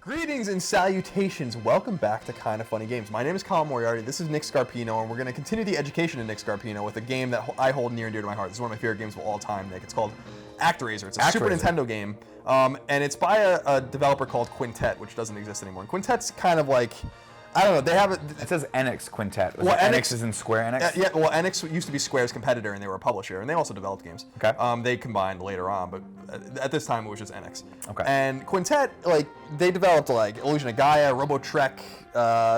Greetings and salutations. Welcome back to Kinda Funny Games. My name is Colin Moriarty. This is Nick Scarpino, and we're going to continue the education of Nick Scarpino with a game that I hold near and dear to my heart. This is one of my favorite games of all time, Nick. It's called ActRaiser. It's a Super Nintendo game, and it's by a developer called Quintet, which doesn't exist anymore. And Quintet's kind of like, I don't know, they have it. It says Enix Quintet. Was Enix is in Square Enix? Yeah, well, Enix used to be Square's competitor, and they were a publisher, and they also developed games. Okay. They combined later on, but at this time it was just Enix. Okay. And Quintet, like, they developed like Illusion of Gaia, Robo Trek,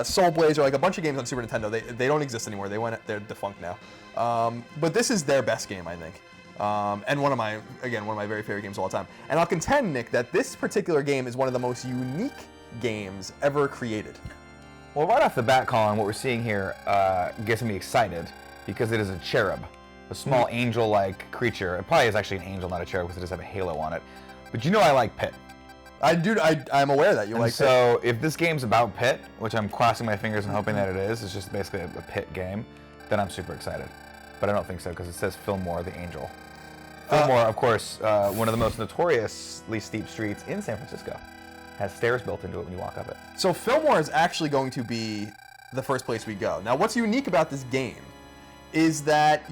Soul Blazer, like a bunch of games on Super Nintendo. They don't exist anymore. They're defunct now. But this is their best game, I think. And one of my very favorite games of all time. And I'll contend, Nick, that this particular game is one of the most unique games ever created. Well, right off the bat, Colin, what we're seeing here gets me excited because it is a cherub, a small angel-like creature. It probably is actually an angel, not a cherub, because it does have a halo on it. But you know I like Pit. I'm aware that you like Pit. So if this game's about Pit, which I'm crossing my fingers and hoping that it is, it's just basically a Pit game, then I'm super excited. But I don't think so, because it says Fillmore the Angel. Fillmore, of course, one of the most notoriously steep streets in San Francisco. Has stairs built into it when you walk up it. So Fillmore is actually going to be the first place we go. Now, what's unique about this game is that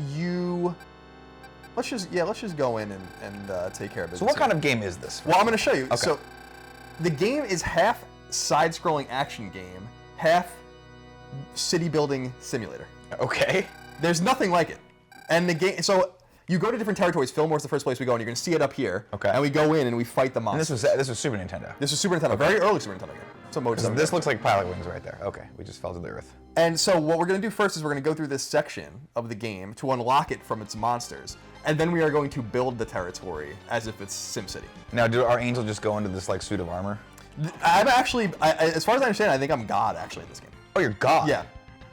let's just go in and take care of it. So what kind of game is this? Well, I'm going to show you. Okay. So the game is half side-scrolling action game, half city building simulator. Okay. There's nothing like it. And the game, so you go to different territories. Fillmore's the first place we go, and you're going to see it up here. Okay. And we go in and we fight the monsters. And this was Super Nintendo. This was Super Nintendo, very early Super Nintendo game. So this looks like Pilot Wings right there. Okay, we just fell to the earth. And so what we're going to do first is we're going to go through this section of the game to unlock it from its monsters, and then we are going to build the territory as if it's SimCity. Now, do our angel just go into this like suit of armor? I'm actually, as far as I understand, I think I'm God actually in this game. Oh, you're God. Yeah.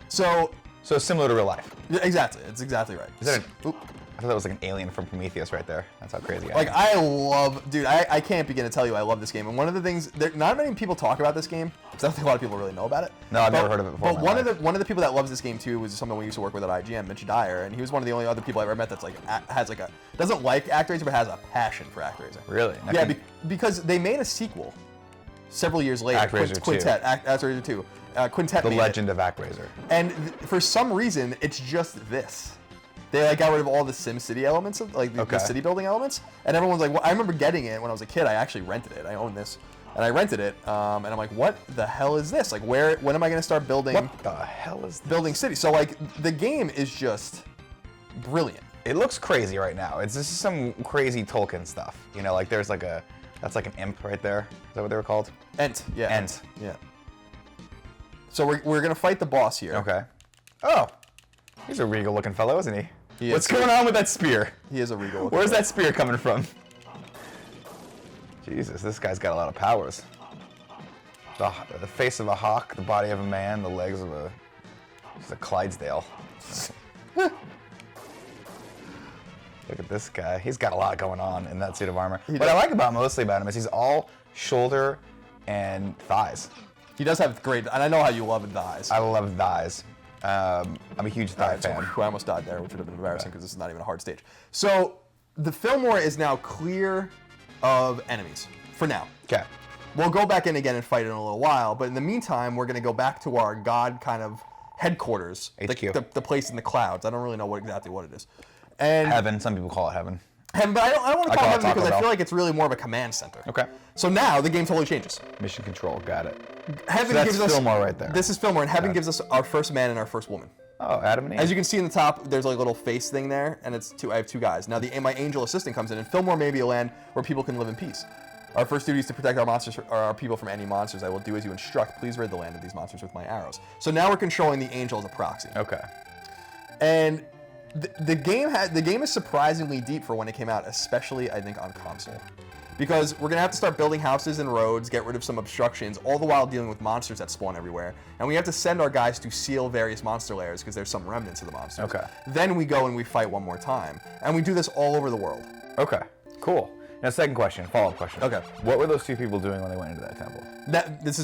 So similar to real life. Yeah, exactly. It's exactly right. Is that I thought that was like an alien from Prometheus right there. That's how crazy I am. I love, dude, I can't begin to tell you I love this game. And one of the things, not many people talk about this game, because I don't think a lot of people really know about it. No, I've never heard of it before. But one of the people that loves this game too was someone we used to work with at IGN, Mitch Dyer, and he was one of the only other people I ever met that's like doesn't like ActRaiser but has a passion for ActRaiser. Really? Yeah, because they made a sequel several years later. ActRaiser 2. ActRaiser 2. Quintet. The Legend of ActRaiser. And for some reason, it's just this. They like got rid of all the SimCity elements, of like the city building elements, and everyone's like, well, I remember getting it when I was a kid. I actually rented it. I owned this, and I rented it, and I'm like, what the hell is this? Like, when am I gonna start building? What the hell is this? Building city? So like, the game is just brilliant. It looks crazy right now. This is some crazy Tolkien stuff. You know, like there's like that's like an imp right there. Is that what they were called? Ent. Yeah. Ent. Yeah. So we're gonna fight the boss here. Okay. Oh, he's a regal looking fellow, isn't he? What's going on with that spear? He is a regal. Where's that spear coming from? Jesus, this guy's got a lot of powers. The face of a hawk, the body of a man, the legs of a Clydesdale. Look at this guy. He's got a lot going on in that suit of armor. What I like mostly about him is he's all shoulder and thighs. He does have great, and I know how you love thighs. I love thighs. I'm a huge thigh fan. I almost died there, which would have been embarrassing because this is not even a hard stage. So the Fillmore is now clear of enemies for now. Okay. We'll go back in again and fight in a little while, but in the meantime, we're going to go back to our God kind of headquarters, HQ. The place in the clouds. I don't really know exactly what it is. And heaven. Some people call it heaven. Heaven, but I don't want to call it heaven because Bell. I feel like it's really more of a command center. Okay. So now the game totally changes. Mission control. Got it. Heaven so gives that's us Fillmore right there. This is Fillmore, and heaven gives us our first man and our first woman. Oh, Adam and Eve. As you can see in the top, there's like a little face thing there, and it's I have two guys. Now my angel assistant comes in, and Fillmore may be a land where people can live in peace. Our first duty is to protect our people from any monsters. I will do as you instruct. Please rid the land of these monsters with my arrows. So now we're controlling the angel as a proxy. Okay. And the game is surprisingly deep for when it came out, especially I think on console. Because we're going to have to start building houses and roads, get rid of some obstructions, all the while dealing with monsters that spawn everywhere. And we have to send our guys to seal various monster lairs because there's some remnants of the monsters. Okay. Then we go and we fight one more time. And we do this all over the world. Okay, cool. Now, second question, follow-up question. Okay. What were those two people doing when they went into that temple?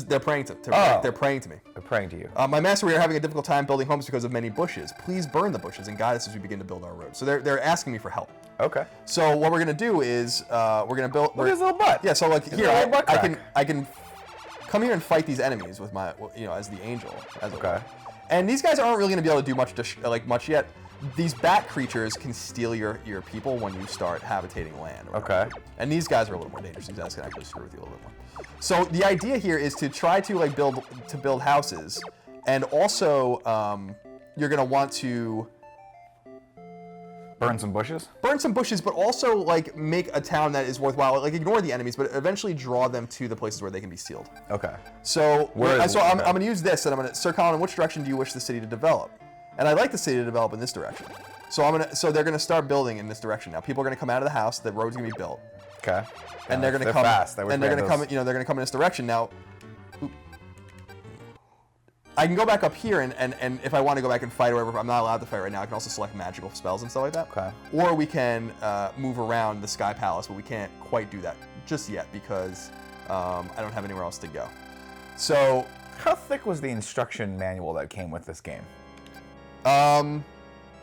They're praying to they're praying to me. They're praying to you. My master, we are having a difficult time building homes because of many bushes. Please burn the bushes and guide us as we begin to build our road. So they're asking me for help. Okay. So what we're gonna do is we're gonna build. Look at his little butt. Yeah. So like here, I can come here and fight these enemies with my, as the angel. As it Okay. were. And these guys aren't really going to be able to do much yet. These bat creatures can steal your people when you start habitating land. Okay. And these guys are a little more dangerous. These guys can actually screw with you a little bit more. So the idea here is to try to like build houses, and also you're going to want to Burn some bushes? burn some bushes, but also like make a town that is worthwhile. Like ignore the enemies, but eventually draw them to the places where they can be sealed. Okay. So, Where- I'm going to use this, and I'm going to, Sir Colin, in which direction do you wish the city to develop? And I'd like the city to develop in this direction. So they're going to start building in this direction now. People are going to come out of the house. The road's going to be built, Okay. and they're going to come fast. and they're going to come. They're going to come in this direction now. I can go back up here, and if I want to go back and fight or whatever, I'm not allowed to fight right now. I can also select magical spells and stuff like that. Okay. Or we can move around the Sky Palace, but we can't quite do that just yet because I don't have anywhere else to go. So, How thick was the instruction manual that came with this game?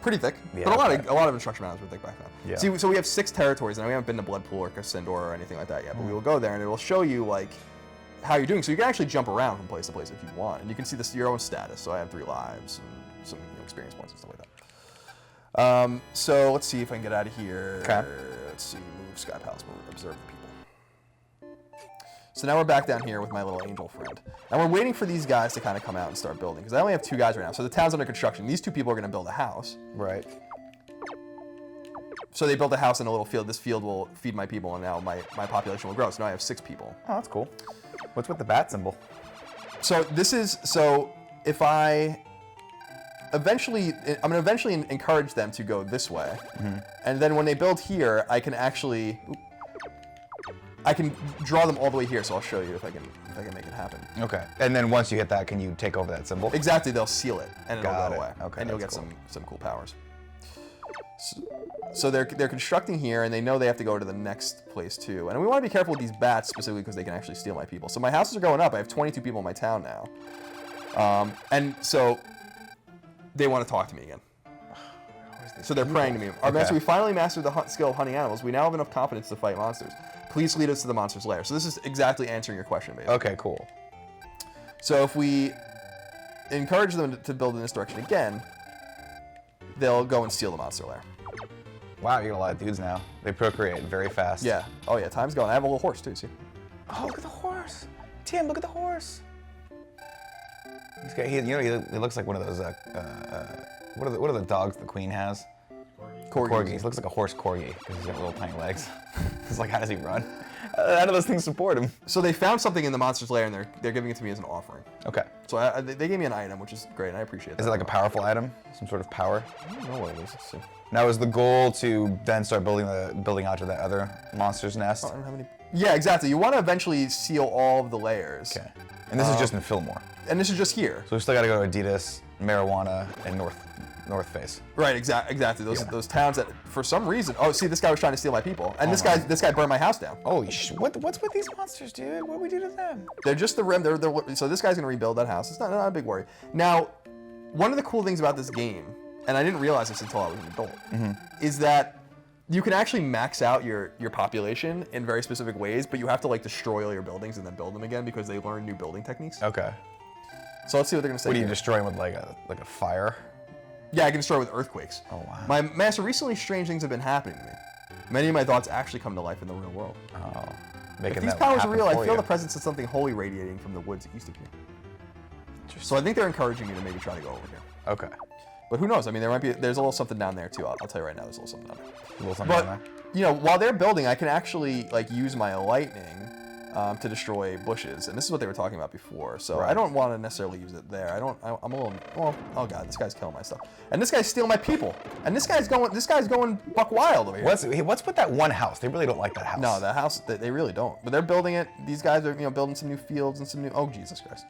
pretty thick, Yeah, but okay. a lot of instruction manuals were thick back then. Yeah. See, so we have 6 territories, and we haven't been to Bloodpool or Cassandor or anything like that yet. But we will go there, and it will show you like how you're doing. So you can actually jump around from place to place if you want, and you can see your own status. So I have 3 lives and some experience points and stuff like that. So let's see if I can get out of here. Okay. Let's see, move Sky Palace, move, observe the people. So now we're back down here with my little angel friend. And we're waiting for these guys to kind of come out and start building, because I only have 2 guys right now. So the town's under construction. These 2 people are going to build a house. Right. So they built a house in a little field. This field will feed my people, and now my population will grow. So now I have 6 people. Oh, that's cool. What's with the bat symbol? So if I I'm going to eventually encourage them to go this way. Mm-hmm. And then when they build here, I can actually, I can draw them all the way here. So I'll show you if I can make it happen. Okay. And then once you hit that, can you take over that symbol? Exactly, they'll seal it, and it'll Got go it. away. Okay, and you'll get that's cool. some cool powers. So they're constructing here, and they know they have to go to the next place too. And we want to be careful with these bats specifically because they can actually steal my people. So my houses are going up. I have 22 people in my town now, and so they want to talk to me again. So they're praying to me. Our master, we finally mastered the skill of hunting animals. We now have enough confidence to fight monsters. Please lead us to the monster's lair. So this is exactly answering your question, basically. Okay, cool. So if we encourage them to build in this direction again, they'll go and steal the monster lair. Wow, you got a lot of dudes now. They procreate very fast. Yeah. Oh yeah, time's going. I have a little horse too, see? Oh, look at the horse. Tim, look at the horse. He's got, he looks like one of those, what are the dogs the queen has? Corgis. He looks like a horse corgi because he's got little tiny legs. It's like, how does he run? How do those things support him? So they found something in the monster's lair, and they're giving it to me as an offering. Okay. So they gave me an item, which is great, and I appreciate that. Is it like a powerful item? Some sort of power? I don't know what it is. Let's see. Now, is the goal to then start building out to that other monster's nest? I don't have any. Yeah, exactly. You want to eventually seal all of the layers. Okay. And this is just in Fillmore. And this is just here. So we still got to go to Adidas, Marijuana, and North Face. Right, exactly. Those towns that, for some reason, oh, see, this guy was trying to steal my people, and this guy burned my house down. Holy what's with these monsters, dude? What do we do to them? They're just the rim. So this guy's gonna rebuild that house. It's not a big worry. Now, one of the cool things about this game, and I didn't realize this until I was an adult, is that you can actually max out your population in very specific ways, but you have to like destroy all your buildings and then build them again because they learn new building techniques. Okay. So let's see what they're gonna say. What do you here. destroy them with, like a fire? Yeah, I can destroy with earthquakes. Oh, wow. My master, recently strange things have been happening to me. Many of my thoughts actually come to life in the real world. Oh. If these powers are real, I feel the presence of something holy radiating from the woods that used to be. So I think they're encouraging me to maybe try to go over here. Okay. But who knows? I mean, there's a little something down there too. I'll tell you right now, there's a little something down there. A little something But down while they're building, I can actually like use my lightning to destroy bushes, and this is what they were talking about before. So Right. I don't want to necessarily use it there. I'm a little. Well, oh god, this guy's killing my stuff, and this guy's stealing my people, and this guy's going buck wild over here. What's with that one house? They really don't like that house. No, that house, they really don't. But they're building it. These guys are, building some new fields and some new. Oh Jesus Christ.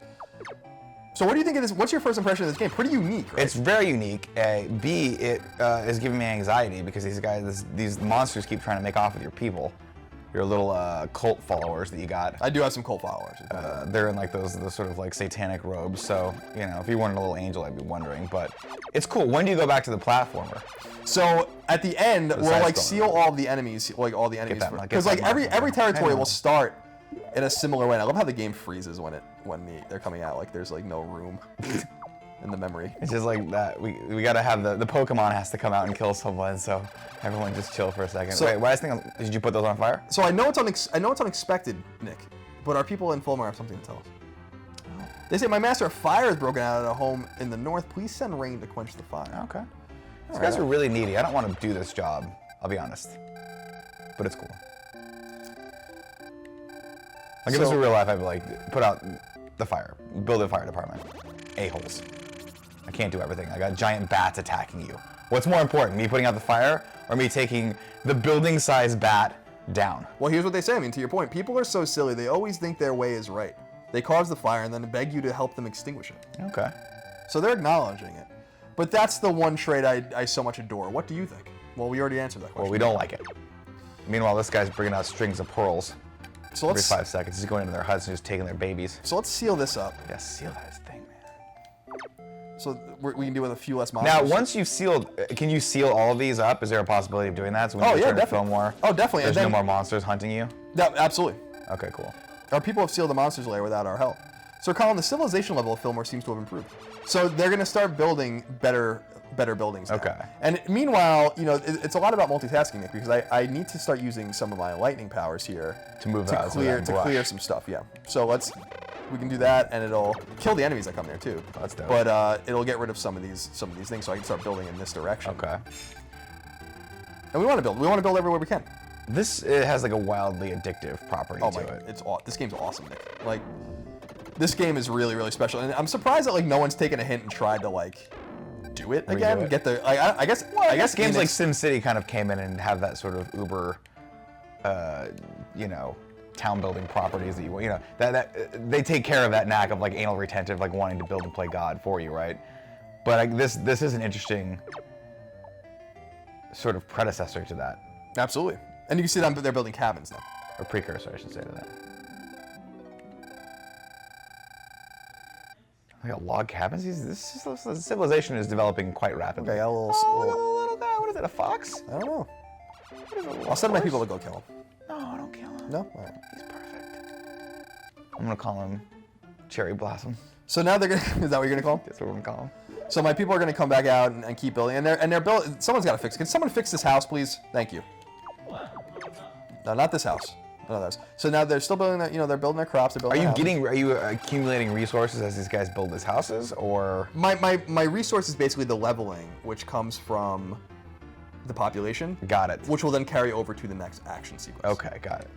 So what do you think of this? What's your first impression of this game? Pretty unique, right? It's very unique. B, it is giving me anxiety because these monsters keep trying to make off with your people. Your little cult followers that you got. I do have some cult followers. They're in like those sort of like satanic robes. So, if you wanted a little angel, I'd be wondering. But it's cool. When do you go back to the platformer? So at the end, we'll like seal all the enemies, like all the enemies, Get that, because like every territory will start in a similar way. And I love how the game freezes when they're coming out. Like there's like no room in the memory. It's just like that. We gotta have the Pokemon has to come out and kill someone, so everyone just chill for a second. So, wait, why is did you put those on fire? So I know it's unexpected, Nick, but our people in Fulmar have something to tell us. Oh. They say, my master, a fire is broken out at a home in the north. Please send rain to quench the fire. Okay. These guys are really needy. I don't want to do this job, I'll be honest. But it's cool. Like if this were real life, I'd be like, put out the fire, build a fire department. A-holes. I can't do everything. I got giant bats attacking you. What's more important, me putting out the fire or me taking the building-sized bat down? Well, here's what they say. I mean, to your point, people are so silly. They always think their way is right. They cause the fire and then beg you to help them extinguish it. Okay. So they're acknowledging it. But that's the one trait I so much adore. What do you think? Well, we already answered that question. Well, we don't like it. Meanwhile, this guy's bringing out strings of pearls. So every 5 seconds. He's going into their huts and just taking their babies. So let's seal this up. Yeah, seal that thing, man. So we can do with a few less monsters. Now, once you've sealed, can you seal all of these up? Is there a possibility of doing that? So when you return to Fillmore, definitely. There's no more monsters hunting you? Yeah, absolutely. Okay, cool. Our people have sealed the monsters lair without our help. So, Colin, the civilization level of Fillmore seems to have improved. So they're going to start building better buildings now. Okay. And meanwhile, you know, it's a lot about multitasking, Nick, because I need to start using some of my lightning powers here to move to clear some stuff. Yeah. So we can do that, and it'll kill the enemies that come there too. That's dope. But it'll get rid of some of these things, so I can start building in this direction. Okay. And we want to build. We want to build everywhere we can. It has like a wildly addictive property to it. This game's awesome, Nick. Like, this game is really, really special, and I'm surprised that like no one's taken a hint and tried to like do it again. Redo it. Get the I guess games like SimCity kind of came in and have that sort of uber, town building properties that that they take care of that knack of like anal retentive, like wanting to build and play God for you, right? But this is an interesting sort of predecessor to that. Absolutely, and you can see them they're building cabins now. Or precursor, I should say, to that. Like a log cabins? This civilization is developing quite rapidly. Okay, little guy. What is it, a fox? I don't know. I'll send my people to go kill him. No, don't kill him. No? All right. He's perfect. I'm gonna call him Cherry Blossom. So now they're gonna, is that what you're gonna call him? That's what we're gonna call him. So my people are gonna come back out and keep building, and they're building. Someone's gotta fix it. Can someone fix this house, please? Thank you. No, not this house. None of those. So now they're still building that. They're building their crops. They're building. Are you accumulating resources as these guys build these houses, or? My resource is basically the leveling, which comes from the population. Got it. Which will then carry over to the next action sequence. Okay, got it.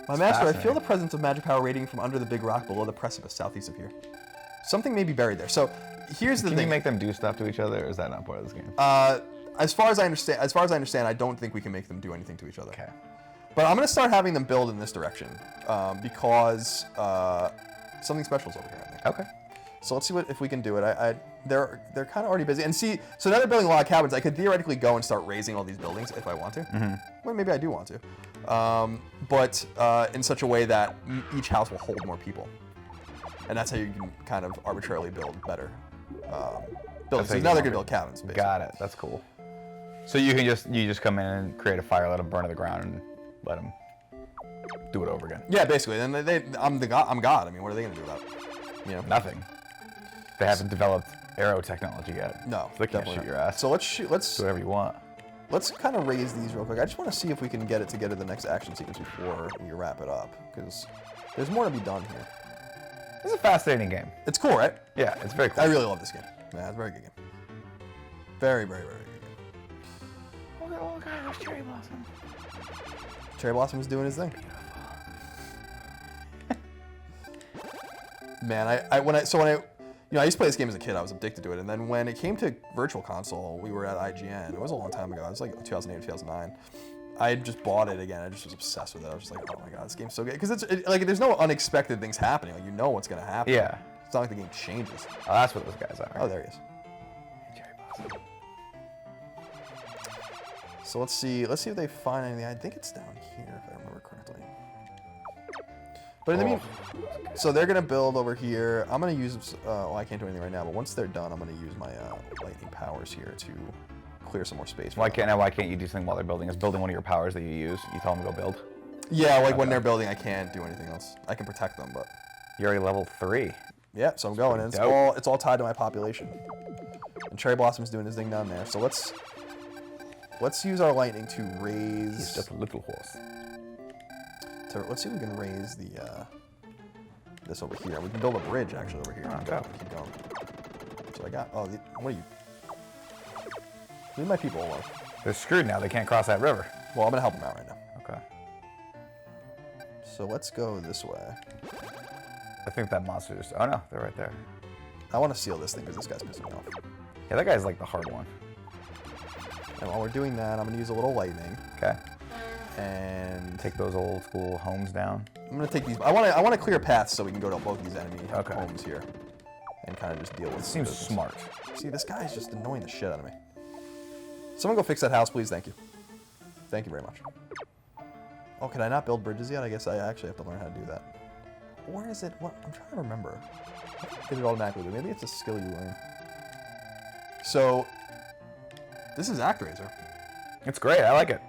My master, I feel the presence of magic power radiating from under the big rock below the precipice southeast of here. Something may be buried there. So here's the thing. Can you make them do stuff to each other, or is that not part of this game? As far as I understand, I don't think we can make them do anything to each other. Okay. But I'm going to start having them build in this direction because something special is over here, I think. Okay. So let's see if we can do it. They're kind of already busy. And see, so now they're building a lot of cabins. I could theoretically go and start raising all these buildings if I want to. Mm-hmm. Well, maybe I do want to. But in such a way that each house will hold more people. And that's how you can kind of arbitrarily build better buildings. So now they're going to build cabins, basically. Got it. That's cool. So you just come in and create a fire, let them burn to the ground, and let them do it over again. Yeah, basically. And I'm God. I mean, what are they going to do about it? Nothing. They haven't developed arrow technology yet. No, so they can't shoot your ass. So let's do whatever you want. Let's kind of raise these real quick. I just want to see if we can get it together the next action sequence before we wrap it up, because there's more to be done here. This is a fascinating game. It's cool, right? Yeah, it's very cool. I really love this game. Yeah, it's a very good game. Very, very, very good game. Oh God, there's Cherry Blossom. Cherry Blossom is doing his thing. Man, I used to play this game as a kid. I was addicted to it, and then when it came to Virtual Console, we were at IGN. It was a long time ago. It was like 2008, 2009. I just bought it again. I just was obsessed with it. I was just like, oh my god, this game's so good. Because there's no unexpected things happening. Like, you know what's gonna happen. Yeah. It's not like the game changes. Oh, that's what those guys are. Oh, there he is. Cherry Blossom. So let's see if they find anything. I think it's down here, if I remember correctly. But in the meantime, so they're gonna build over here. I'm gonna use. I can't do anything right now. But once they're done, I'm gonna use my lightning powers here to clear some more space. Why can't you do something while they're building? Is building one of your powers that you use? You tell them to go build. Yeah, like when they're building, I can't do anything else. I can protect them, but You're already level 3. yeah. So I'm going. And it's all tied to my population. And Cherry Blossom's doing his thing down there. So let's use our lightning to raise. He's just a little horse. Let's see if we can raise the this over here. We can build a bridge actually over here. Oh, go. Keep going. So I got. Oh, what are you? Leave my people alone. They're screwed now. They can't cross that river. Well, I'm gonna help them out right now. Okay. So let's go this way. I think that monster just... Oh, no. They're right there. I want to seal this thing because this guy's pissing me off. Yeah, that guy's like the hard one. And while we're doing that, I'm gonna use a little lightning. Okay. And Take those old school homes down. I'm gonna take these. I want to clear paths so we can go to both these enemy Okay. homes here, and kind of just deal with. Seems business. smart. See, this guy is just annoying the shit out of me. Someone go fix that house, please. Thank you. Thank you very much. Oh, can I not build bridges yet? I guess I actually have to learn how to do that. Or is it what? I'm trying to remember. I did it automatically, but maybe it's a skill you learn. So, this is ActRaiser. It's great. I like it.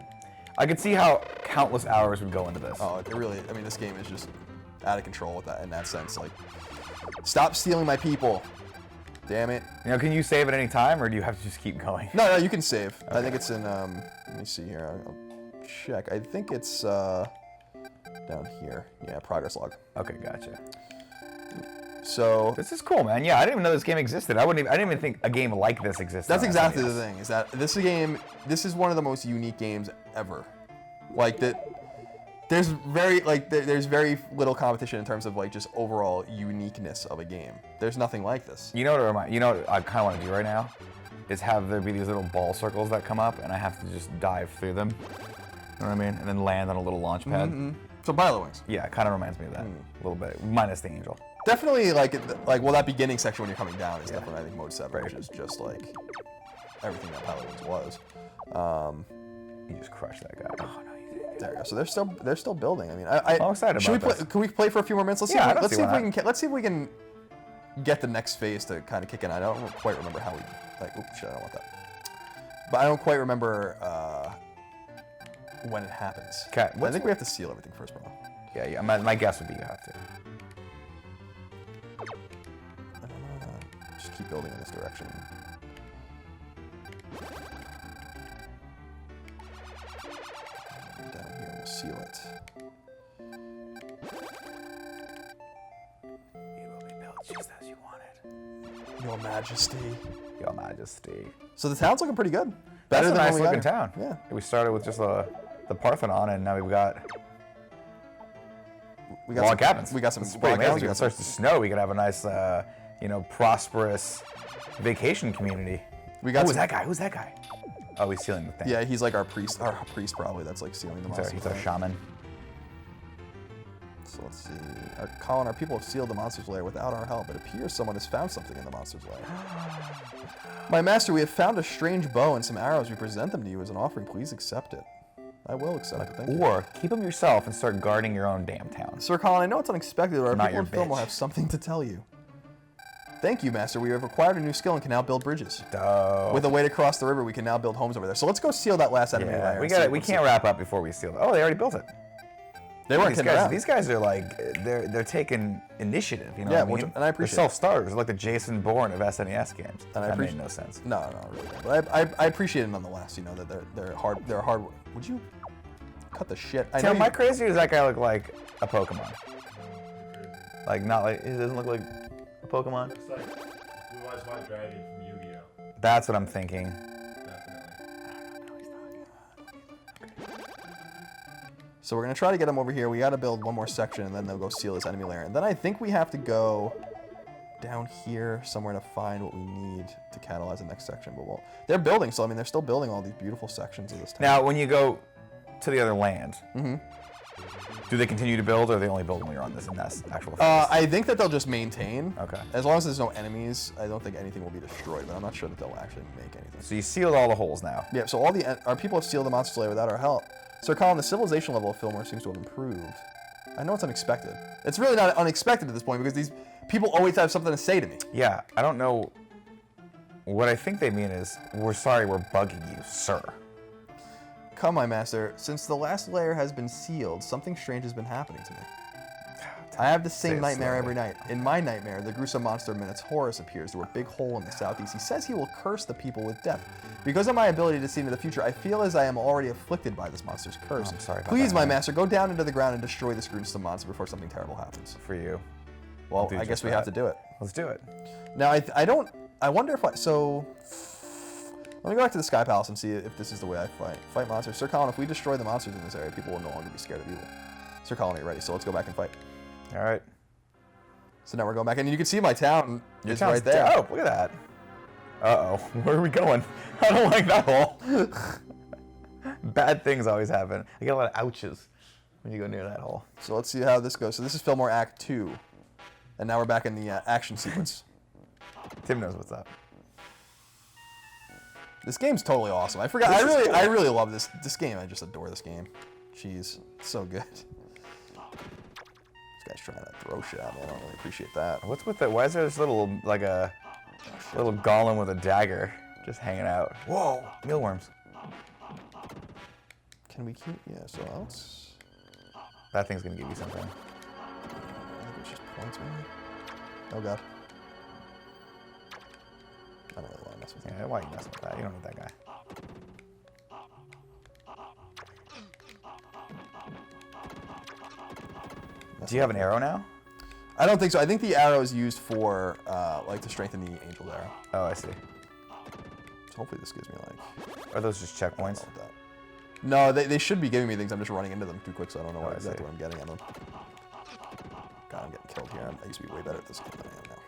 I could see how countless hours would go into this. Oh, it really. I mean, this game is just out of control with that in that sense. Like, stop stealing my people. Damn it. You know, can you save at any time, or do you have to just keep going? No, you can save. Okay. I think it's in. Let me see here. I'll check. I think it's down here. Yeah, progress log. Okay, gotcha. So This is cool, man. Yeah, I didn't even know this game existed. I didn't even think a game like this existed. that's on exactly SNES. the thing. Is that this game? This is one of the most unique games ever. Like that. There's very little competition in terms of like just overall uniqueness of a game. There's nothing like this. You know what I kind of want to do right now is have there be these little ball circles that come up, and I have to just dive through them. You know what I mean? And then land on a little launch pad. So Bio Wings. Yeah, it kind of reminds me of that a little bit, minus the angel. Definitely well that beginning section when you're coming down is definitely I think mode 7, which is just like everything that Pilot Wings was. You just crushed that guy. Oh no, you did. There we go. So they're still building. I mean, I'm excited should about we play? Can we play for a few more minutes? Let's see. Yeah, Let's see if we can get the next phase to kind of kick in. I don't quite remember how we like. Oops, shit, I don't want that. But I don't quite remember when it happens. Okay. I think we have to seal everything first, bro. Yeah. My guess would be you have to. Just keep building in this direction. Down here, we'll seal it. It will be built just as you wanted. Your Majesty. Your Majesty. So the town's looking pretty good. That's Better a than nice when we got looking here. town. Yeah. We started with just the Parthenon, and now we've got log cabins. We got some It's pretty log cabins. amazing. If it starts to snow, we could have a nice, prosperous vacation community. We got Who's some- that guy? Who's that guy? Oh, he's sealing the thing. Yeah, he's like our priest probably that's like sealing the monsters. He's our shaman. So let's see. Colin, our people have sealed the monster's lair without our help. It appears someone has found something in the monster's lair. My master, we have found a strange bow and some arrows. We present them to you as an offering. Please accept it. I will accept it. Thank you. Or keep them yourself and start guarding your own damn town. Sir Colin, I know it's unexpected, but our Not people your in film will bitch. have something to tell you. Thank you, Master. We have acquired a new skill and can now build bridges. Dope. With a way to cross the river, we can now build homes over there. So let's go seal that last enemy lair. Yeah, and we see got it. what We we can't wrap up before we seal it. Oh, they already built it. They weren't These kidding guys, around. these guys are like they're taking initiative. You know Yeah, what I which- mean? and I appreciate They're self-starters. They're like the Jason Bourne of SNES games. And I that appreciate- made no sense. No, really don't. But I appreciate it nonetheless. You know that they're hard. They're hard. Would you cut the shit? I know Tim, am I you, crazy or does that guy look like a Pokemon? Like not like he doesn't look like a Pokemon. It's like Blue Eyes White Dragon from Yu-Gi-Oh! That's what I'm thinking. Definitely. So we're gonna try to get them over here. We got to build one more section, and then they'll go seal this enemy lair. And then I think we have to go down here somewhere to find what we need to catalyze the next section. But they're building, so I mean they're still building all these beautiful sections of this town. Now, when you go to the other land, do they continue to build, or they only build when you're on this and that's actual phase? I think that they'll just maintain. Okay. As long as there's no enemies, I don't think anything will be destroyed. But I'm not sure that they'll actually make anything. So you sealed all the holes now. Yeah. So our people have sealed the monster lair without our help. Sir Colin, the civilization level of Fillmore seems to have improved. I know it's unexpected. It's really not unexpected at this point because these people always have something to say to me. Yeah, I don't know. What I think they mean is, we're sorry we're bugging you, sir. Come, my master. Since the last lair has been sealed, something strange has been happening to me. I have the same nightmare every night. In my nightmare, the gruesome monster Minotaurus appears through a big hole in the southeast. He says he will curse the people with death. Because of my ability to see into the future, I feel as I am already afflicted by this monster's curse. I'm sorry about Please, that, my man. master, go down into the ground and destroy this gruesome monster before something terrible happens. For you. Well, I guess we have to do it. Let's do it. Now, I wonder if so, let me go back to the Sky Palace and see if this is the way I fight. Fight monsters. Sir Colin, if we destroy the monsters in this area, people will no longer be scared of evil. Sir Colin, are you ready? So let's go back and fight. All right. So now we're going back, and you can see my town is Town's right there. dope. Look at that. Uh-oh. Where are we going? I don't like that hole. Bad things always happen. I get a lot of ouches when you go near that hole. So let's see how this goes. So this is Fillmore Act 2. And now we're back in the action sequence. Tim knows what's up. This game's totally awesome. I forgot. I really love this game. I just adore this game. Jeez, it's so good. This guy's trying to throw shit at me. I don't really appreciate that. What's with that? Why is there this little, like a little golem with a dagger just hanging out? Whoa, mealworms. Can we keep? Yeah. So else. That thing's gonna give you something. I think it's just points, maybe. Oh god. I don't really want to mess with him. Yeah, why are you messing with that? You don't need that guy. Do you have an arrow now? I don't think so. I think the arrow is used for like to strengthen the angel's arrow. Oh, I see. So hopefully this gives me like. Are those just checkpoints? That. No, they should be giving me things. I'm just running into them too quick, so I don't know Oh, I exactly see. what I'm getting at them. God, I'm getting killed here. I used to be way better at this game than I am now.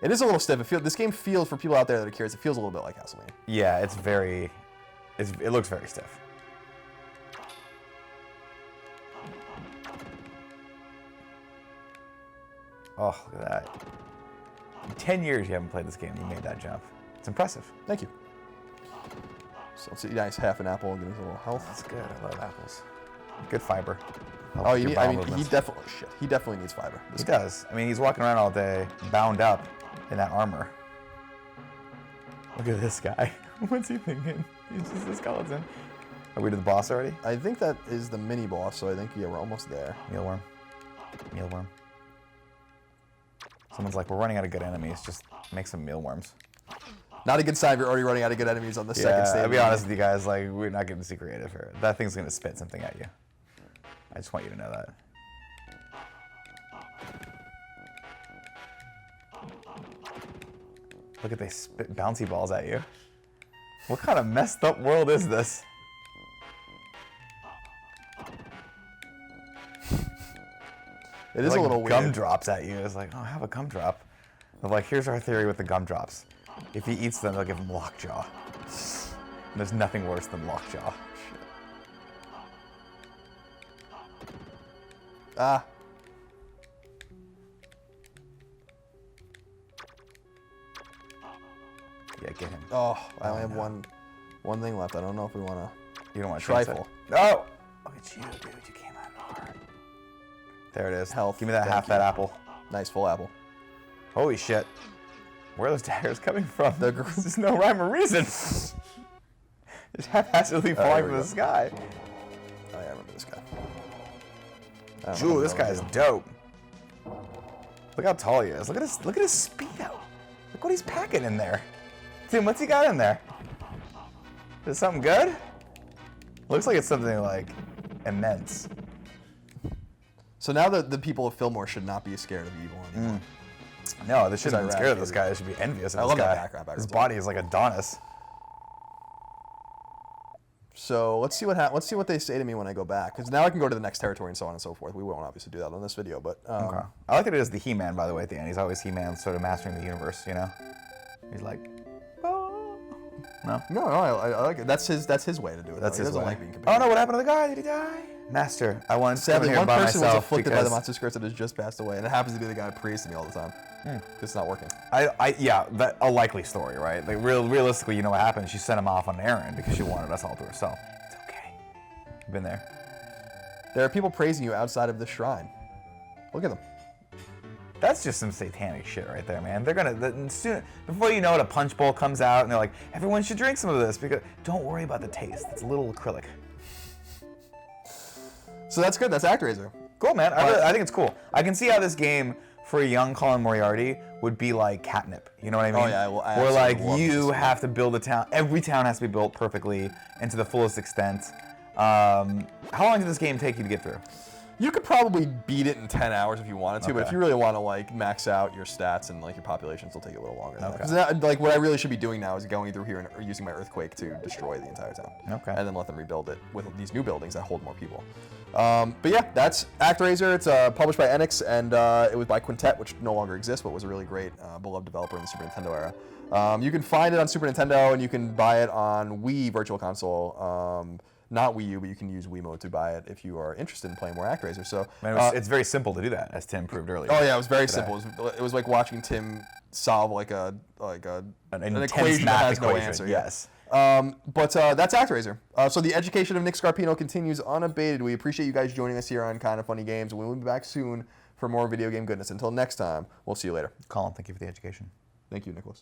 It is a little stiff. This game feels, for people out there that are curious, it feels a little bit like Castlevania. Yeah, it's very. It looks very stiff. Oh, look at that. In 10 years you haven't played this game and you made that jump. It's impressive. Thank you. So let's eat nice half an apple and give us a little health. That's good. I love apples. Good fiber. Helps Oh, with you your need, bowel I mean, movements. he definitely needs fiber. He does. I mean, he's walking around all day, bound up in that armor. Look at this guy. What's he thinking? He's just a skeleton. Are we to the boss already? I think that is the mini boss, so I think, yeah, we're almost there. Mealworm. Mealworm. Someone's like, we're running out of good enemies. Just make some mealworms. Not a good sign if you're already running out of good enemies on the second stage. I'll be honest with you guys. Like, we're not getting to see creative here. That thing's gonna spit something at you. I just want you to know that. Look at they spit bouncy balls at you. What kind of messed up world is this? It is Like a little gum weird. drops at you. It's like, oh, have a gumdrop. They're like, here's our theory with the gumdrops. If he eats them, they'll give him lockjaw. And there's nothing worse than lockjaw. Ah. Yeah, get him. Oh, I only have one thing left. I don't know if we want to. You don't want to Trifle. Oh! Look at you, dude. You came out hard. There it is. Health. Give me that Thank half you. that apple. Nice full apple. Holy shit. Where are those daggers coming from? The There's no rhyme or reason. Just haphazardly falling here we from the go. sky. Oh yeah, I remember this guy. I don't know Ooh, if this I know guy's him. dope. Look how tall he is. Look at his speedo. Look what he's packing in there. Tim, what's he got in there? Is it something good? Looks like it's something like immense. So now the people of Fillmore should not be scared of evil anymore. No, they shouldn't be Iraq, scared of this dude. guy. They should be envious of I this love guy. that background. His body is like Adonis. So let's see what they say to me when I go back, because now I can go to the next territory and so on and so forth. We won't obviously do that on this video, but Okay. I like that it is the He-Man, by the way, at the end. He's always He-Man, sort of mastering the universe, you know? He's like, oh. No? no, I like it. That's his way to do it. That's though. He his doesn't way. like being compared. Oh no, what happened to the guy? Did he die? Master, I want to Sadly, here one by person was myself afflicted by the because- monster's curse that has just passed away, and it happens to be the guy who prays to me all the time. Because it's not working. Yeah, a likely story, right? Like realistically, you know what happened? She sent him off on an errand because she wanted us all to herself. It's okay. Been there. There are people praising you outside of the shrine. Look at them. That's just some satanic shit right there, man. They're gonna soon before you know it, a punch bowl comes out and they're like, everyone should drink some of this because don't worry about the taste. It's a little acrylic. So that's good. That's ActRaiser. Cool, man. I think it's cool. I can see how this game for a young Colin Moriarty would be like catnip. You know what I mean? Oh, yeah, well, I where like absolutely love you this. have to build a town. Every town has to be built perfectly and to the fullest extent. How long did this game take you to get through? You could probably beat it in 10 hours if you wanted to, but Okay. if you really want to like max out your stats and like your populations, it'll take you a little longer. Okay. Because like what I really should be doing now is going through here and or using my earthquake to destroy the entire town. Okay. And then let them rebuild it with these new buildings that hold more people. But yeah, that's ActRaiser. It's published by Enix, and it was by Quintet, which no longer exists, but was a really great, beloved developer in the Super Nintendo era. You can find it on Super Nintendo, and you can buy it on Wii Virtual Console. Not Wii U, but you can use Wiimote to buy it if you are interested in playing more ActRaiser. So Man, it's very simple to do that, as Tim proved earlier. oh yeah, it was very simple. It was like watching Tim solve like an intense equation that math has no equation, answer. yes. But that's ActRaiser. So the education of Nick Scarpino continues unabated. We appreciate you guys joining us here on Kind of Funny Games. We will be back soon for more video game goodness. Until next time, we'll see you later. Colin, thank you for the education. Thank you, Nicholas.